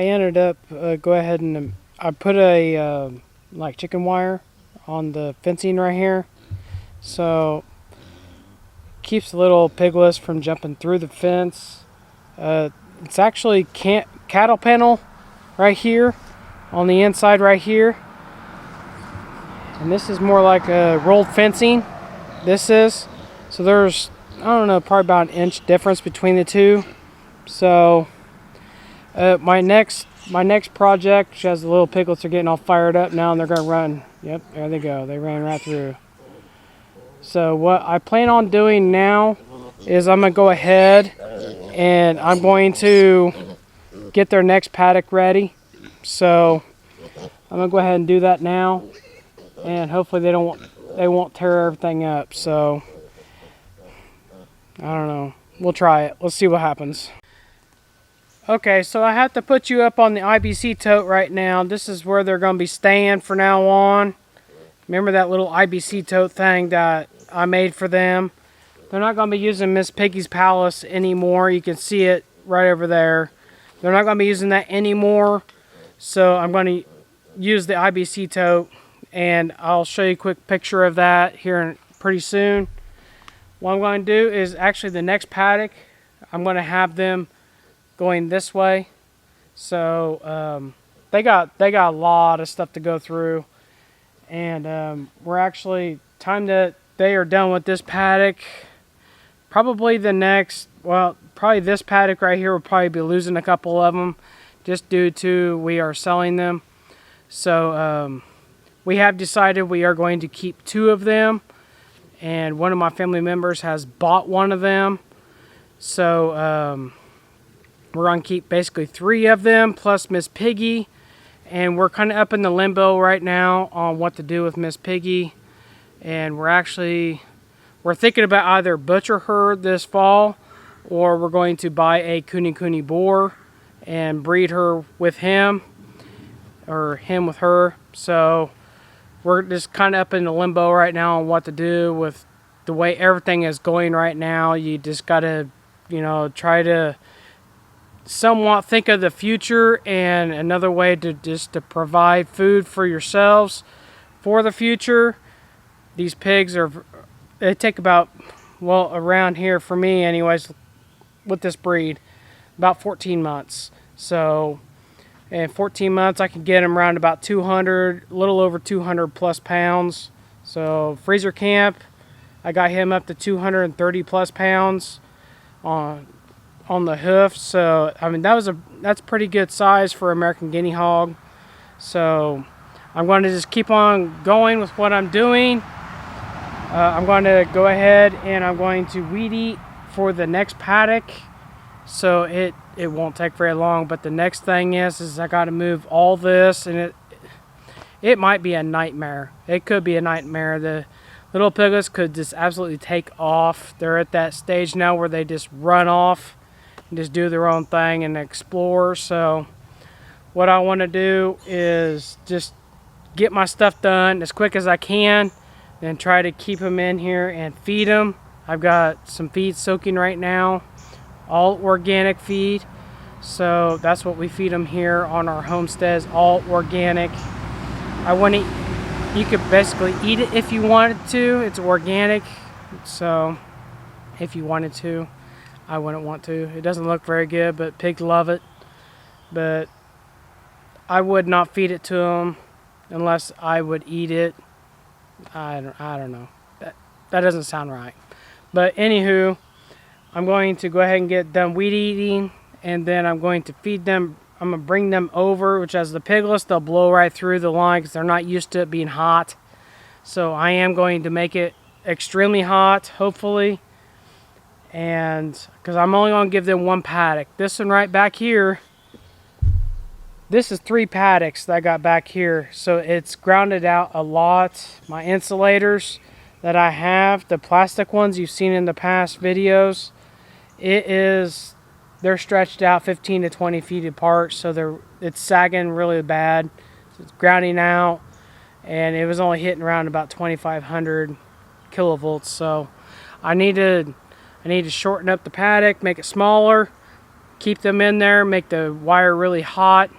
I ended up go ahead and I put a like chicken wire on the fencing right here, so keeps the little piglets from jumping through the fence. It's actually cattle panel right here on the inside right here, and this is more like a rolled fencing. This is so there's, I don't know, probably about an inch difference between the two. So my next project, which has the little piglets are getting all fired up now, and they're gonna run. Yep, there they go. They ran right through. So what I plan on doing now is I'm gonna go ahead and I'm going to get their next paddock ready. So I'm gonna go ahead and do that now, and hopefully they won't tear everything up. So I don't know. We'll try it. Let's see what happens. Okay, so I have to put you up on the IBC tote right now. This is where they're going to be staying for now on. Remember that little IBC tote thing that I made for them? They're not going to be using Miss Piggy's Palace anymore. You can see it right over there. They're not going to be using that anymore. So I'm going to use the IBC tote, and I'll show you a quick picture of that here pretty soon. What I'm going to do is actually the next paddock, I'm going to have them going this way. So they got a lot of stuff to go through, and we're actually, time that they are done with this paddock, probably the next, well, probably this paddock right here will probably be losing a couple of them just due to we are selling them. So we have decided we are going to keep 2 of them, and one of my family members has bought one of them. So we're going to keep basically 3 of them plus Miss Piggy, and we're kind of up in the limbo right now on what to do with Miss Piggy. And we're thinking about either butcher her this fall, or we're going to buy a Kuni boar and breed her with him, or him with her. So we're just kind of up in the limbo right now on what to do with the way everything is going right now. You just got to, try to somewhat think of the future, and another way to provide food for yourselves for the future. These pigs they take about, well, around here for me anyways, with this breed, about 14 months. So in 14 months I can get them around about 200, a little over 200 plus pounds. So freezer camp, I got him up to 230 plus pounds on the hoof. So I mean, that's pretty good size for American guinea hog. So I'm going to just keep on going with what I'm doing. I'm going to go ahead and I'm going to weed eat for the next paddock. So it won't take very long. But the next thing is I got to move all this, and it might be a nightmare. It could be a nightmare. The little piglets could just absolutely take off. They're at that stage now where they just run off and just do their own thing and explore. So what I want to do is just get my stuff done as quick as I can, and try to keep them in here and feed them. I've got some feed soaking right now, all organic feed. So that's what we feed them here on our homesteads, all organic. You could basically eat it if you wanted to. It's organic. So if you wanted to, I wouldn't want to. It doesn't look very good, but pigs love it. But I would not feed it to them unless I would eat it. I don't know. That doesn't sound right. But anywho, I'm going to go ahead and get done weed eating, and then I'm going to feed them. I'm going to bring them over, which as the piglets, they'll blow right through the line because they're not used to it being hot. So I am going to make it extremely hot, hopefully. And because I'm only going to give them 1 paddock. This one right back here, this is 3 paddocks that I got back here. So it's grounded out a lot. My insulators that I have, the plastic ones you've seen in the past videos, they're stretched out 15 to 20 feet apart. So it's sagging really bad. So it's grounding out. And it was only hitting around about 2,500 kilovolts. So I need to shorten up the paddock, make it smaller, keep them in there, make the wire really hot.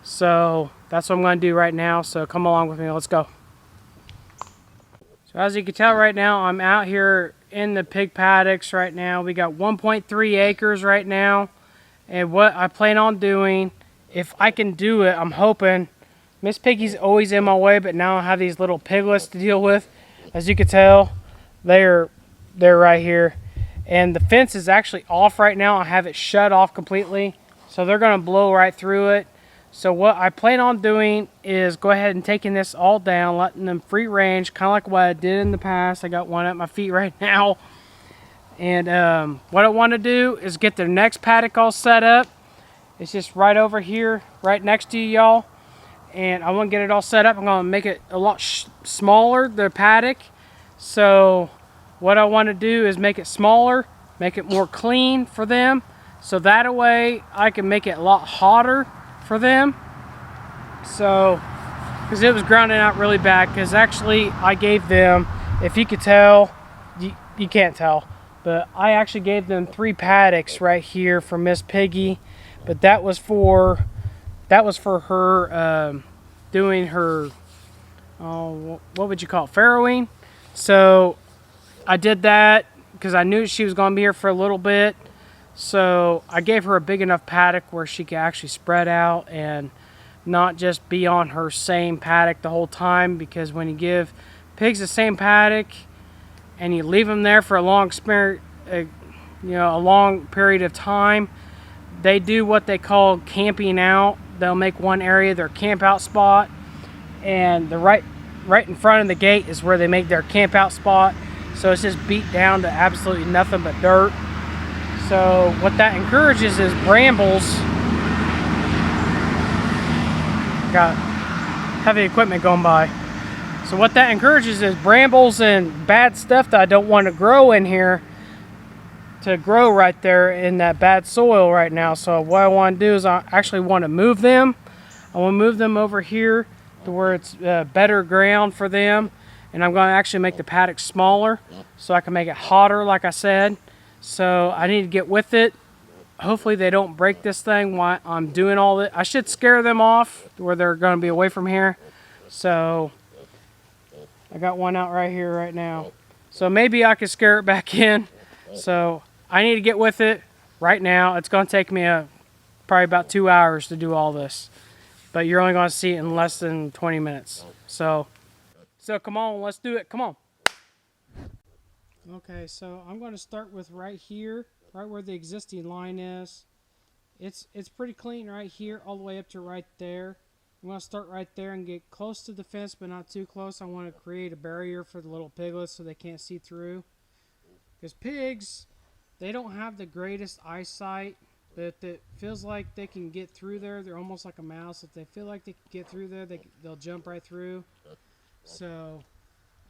So that's what I'm going to do right now. So come along with me. Let's go. So as you can tell right now, I'm out here in the pig paddocks right now. We got 1.3 acres right now. And what I plan on doing, if I can do it, I'm hoping. Miss Piggy's always in my way, but now I have these little piglets to deal with. As you can tell, they're right here. And the fence is actually off right now. I have it shut off completely. So they're going to blow right through it. So what I plan on doing is go ahead and taking this all down, letting them free range, kind of like what I did in the past. I got one at my feet right now. And what I want to do is get the next paddock all set up. It's just right over here, right next to you, y'all. And I want to get it all set up. I'm going to make it a lot smaller, the paddock. So what I want to do is make it smaller, make it more clean for them. So that way I can make it a lot hotter for them. So, because it was grounding out really bad. Because actually I gave them, if you could tell, you can't tell, but I actually gave them 3 paddocks right here for Miss Piggy. But that was for her doing her, what would you call it, farrowing. So I did that because I knew she was going to be here for a little bit. So I gave her a big enough paddock where she could actually spread out and not just be on her same paddock the whole time. Because when you give pigs the same paddock and you leave them there for a long period of time, they do what they call camping out. They'll make one area their camp out spot, and the right in front of the gate is where they make their camp out spot. So it's just beat down to absolutely nothing but dirt. So what that encourages is brambles. Got heavy equipment going by. So what that encourages is brambles and bad stuff that I don't want to grow in here, to grow right there in that bad soil right now. So what I want to do is I actually want to move them. I want to move them over here to where it's better ground for them. And I'm going to actually make the paddock smaller so I can make it hotter, like I said. So I need to get with it. Hopefully they don't break this thing while I'm doing all this. I should scare them off where they're going to be away from here. So I got one out right here right now. So maybe I could scare it back in. So I need to get with it right now. It's going to take me probably about 2 hours to do all this. But you're only going to see it in less than 20 minutes. So come on, let's do it. Come on. Okay, so I'm going to start with right here, right where the existing line is. It's pretty clean right here all the way up to right there. I'm going to start right there and get close to the fence, but not too close. I want to create a barrier for the little piglets so they can't see through. Because pigs, they don't have the greatest eyesight, but it feels like they can get through there. They're almost like a mouse. If they feel like they can get through there, they'll jump right through. So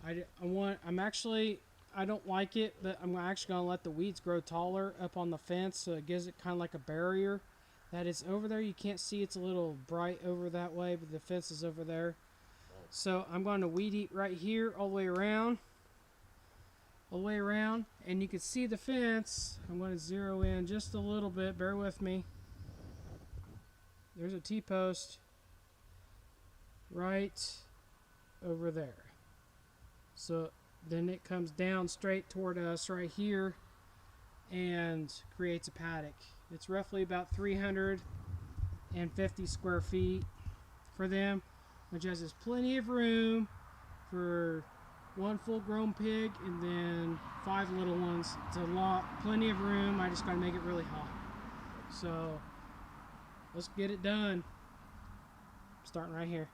I don't like it, but I'm actually going to let the weeds grow taller up on the fence, so it gives it kind of like a barrier. That is over there. You can't see, it's a little bright over that way, but the fence is over there. So I'm going to weed eat right here all the way around. And you can see the fence. I'm going to zero in just a little bit. Bear with me. There's a T-post right over there. So then it comes down straight toward us right here and creates a paddock. It's roughly about 350 square feet for them, which has plenty of room for one full-grown pig and then 5 little ones. It's a lot, plenty of room. I just got to make it really hot. So let's get it done. Starting right here.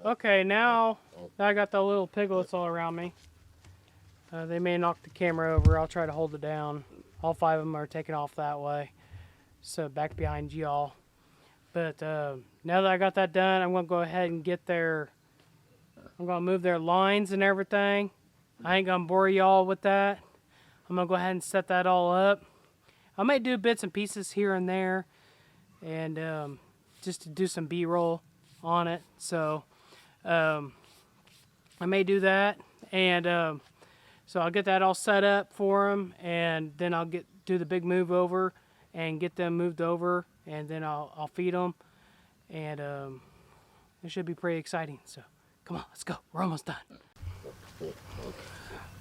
Okay, now that I got the little piglets all around me, they may knock the camera over. I'll try to hold it down. All 5 of them are taking off that way. So back behind y'all. But now that I got that done, I'm going to go ahead and get I'm going to move their lines and everything. I ain't going to bore y'all with that. I'm going to go ahead and set that all up. I may do bits and pieces here and there, and just to do some B-roll on it. So I may do that, and so I'll get that all set up for them, and then I'll do the big move over and get them moved over, and then I'll feed them, and it should be pretty exciting. So come on, let's go. We're almost done.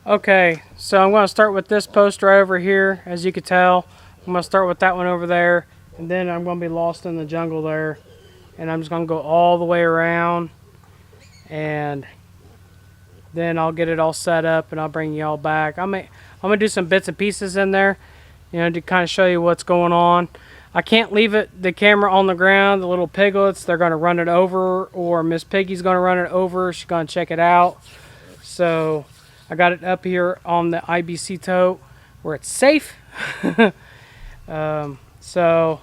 Okay, so I'm going to start with this post right over here. As you can tell, I'm going to start with that one over there, and then I'm going to be lost in the jungle there, and I'm just going to go all the way around, and then I'll get it all set up, and I'll bring you all back. I'm going to do some bits and pieces in there, you know, to kind of show you what's going on. I can't leave the camera on the ground. The little piglets, they're going to run it over, or Miss Piggy's going to run it over. She's going to check it out. So I got it up here on the IBC tote where it's safe. So,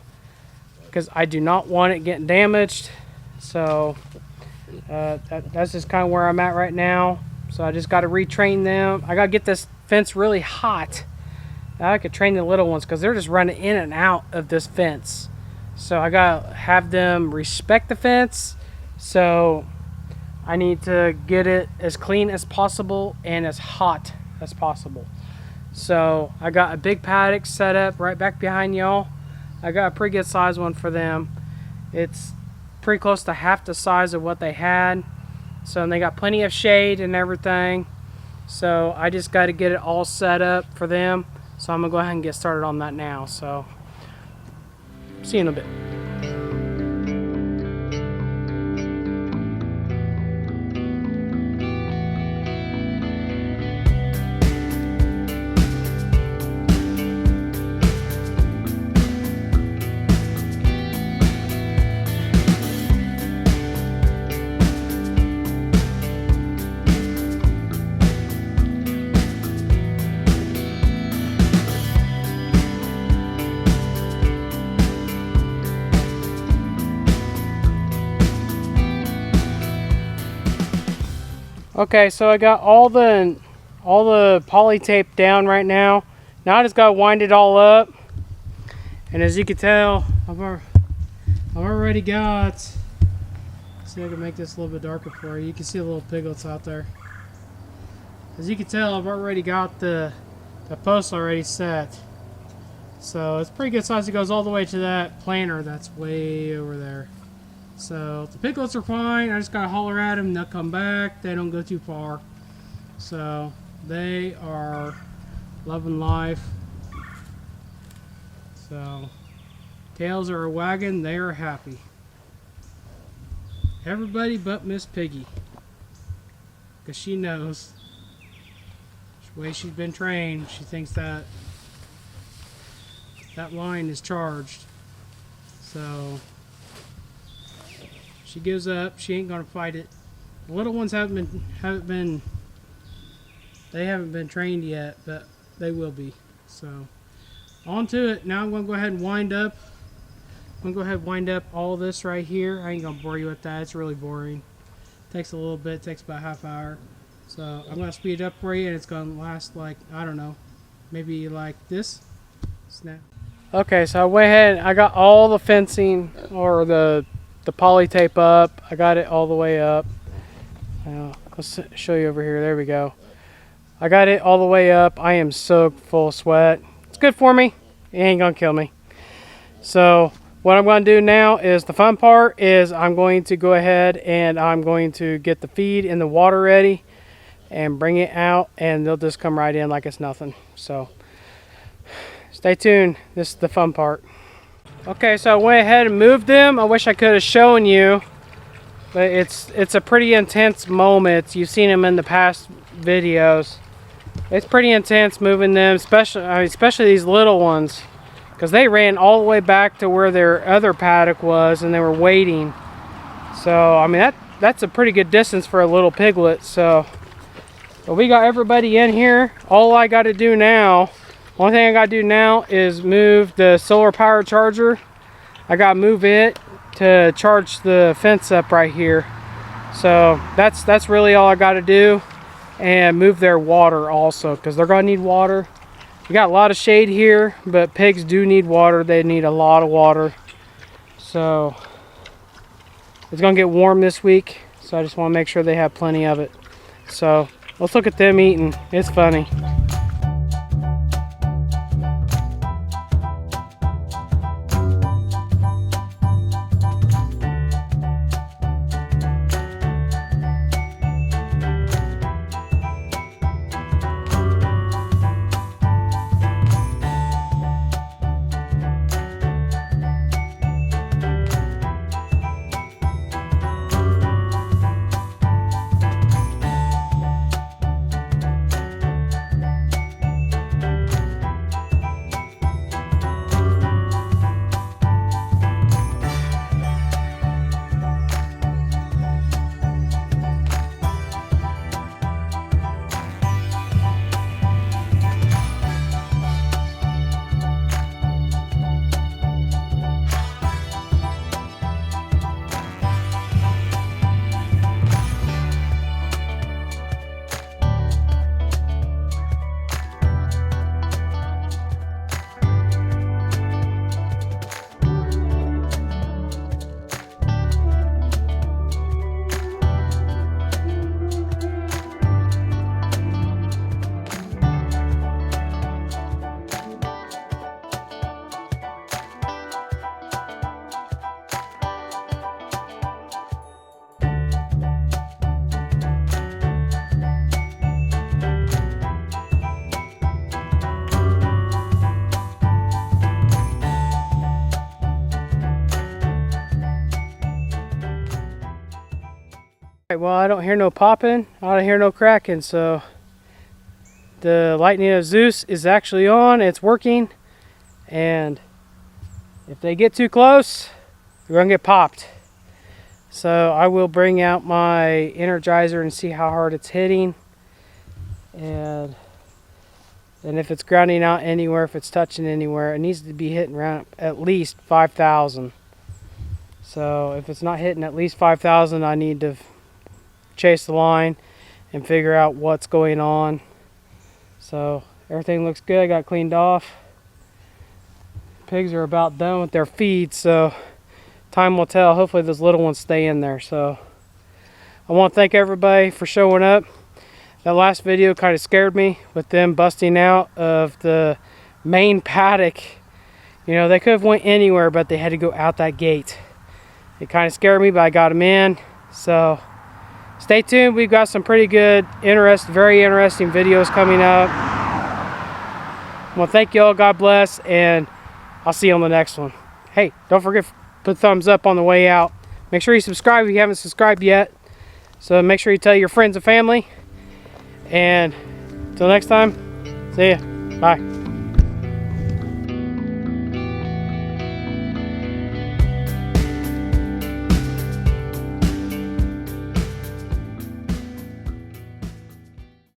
because I do not want it getting damaged. So that's just kind of where I'm at right now. So I just got to retrain them. I got to get this fence really hot. I could train the little ones because they're just running in and out of this fence. So I got to have them respect the fence. So I need to get it as clean as possible and as hot as possible. So I got a big paddock set up right back behind y'all. I got a pretty good size one for them. It's pretty close to half the size of what they had. So they got plenty of shade and everything. So I just got to get it all set up for them. So I'm going to go ahead and get started on that now. So see you in a bit. Okay, so I got all the poly tape down right now. Now I just gotta wind it all up. And as you can tell, I've already got. Let's see if I can make this a little bit darker for you. You can see the little piglets out there. As you can tell, I've already got the post already set. So it's pretty good size. It goes all the way to that planter that's way over there. So the piglets are fine. I just gotta holler at them and they'll come back. They don't go too far. So they are loving life. So tails are wagging. They are happy. Everybody but Miss Piggy, because she knows the way she's been trained. She thinks that line is charged. So she gives up. She ain't gonna fight it. The little ones haven't been trained yet, but they will be. So on to it. Now I'm gonna go ahead and wind up. I'm gonna go ahead and wind up all this right here. I ain't gonna bore you with that. It's really boring. Takes a little bit. It takes about half hour. So I'm gonna speed it up for you, and it's gonna last like, I don't know, maybe like this. Snap. Okay, so I went ahead. I got all the fencing or the poly tape up. I got it all the way up. Let's show you over here. There we go. I got it all the way up. I am soaked full of sweat. It's good for me. It ain't gonna kill me. So what I'm going to do now is the fun part is I'm going to go ahead and I'm going to get the feed and the water ready and bring it out, and they'll just come right in like it's nothing. So stay tuned. This is the fun part. Okay, so I went ahead and moved them. I wish I could have shown you, but it's a pretty intense moment. You've seen them in the past videos. It's pretty intense moving them, especially these little ones, because they ran all the way back to where their other paddock was and they were waiting. So I mean, that's a pretty good distance for a little piglet. So but we got everybody in here. All I got to do now, only thing I got to do now is move the solar power charger. I got to move it to charge the fence up right here. So that's really all I got to do, and move their water also, because they're going to need water. We got a lot of shade here, but pigs do need water. They need a lot of water. So it's going to get warm this week, so I just want to make sure they have plenty of it. So let's look at them eating. It's funny. Well, I don't hear no popping, I don't hear no cracking, so the lightning of Zeus is actually on, it's working, and if they get too close, they're gonna get popped. So I will bring out my Energizer and see how hard it's hitting, and if it's grounding out anywhere, if it's touching anywhere, it needs to be hitting around at least 5,000. So if it's not hitting at least 5,000, I need to chase the line and figure out what's going on. So everything looks good. I got cleaned off. Pigs are about done with their feed, so time will tell. Hopefully those little ones stay in there. So I want to thank everybody for showing up. That last video kind of scared me with them busting out of the main paddock. You know, they could have went anywhere, but they had to go out that gate. It kind of scared me, but I got them in. So stay tuned. We've got some pretty good, very interesting videos coming up. Well, thank you all. God bless, and I'll see you on the next one. Hey, don't forget to put a thumbs up on the way out. Make sure you subscribe if you haven't subscribed yet. So make sure you tell your friends and family. And until next time, see ya. Bye.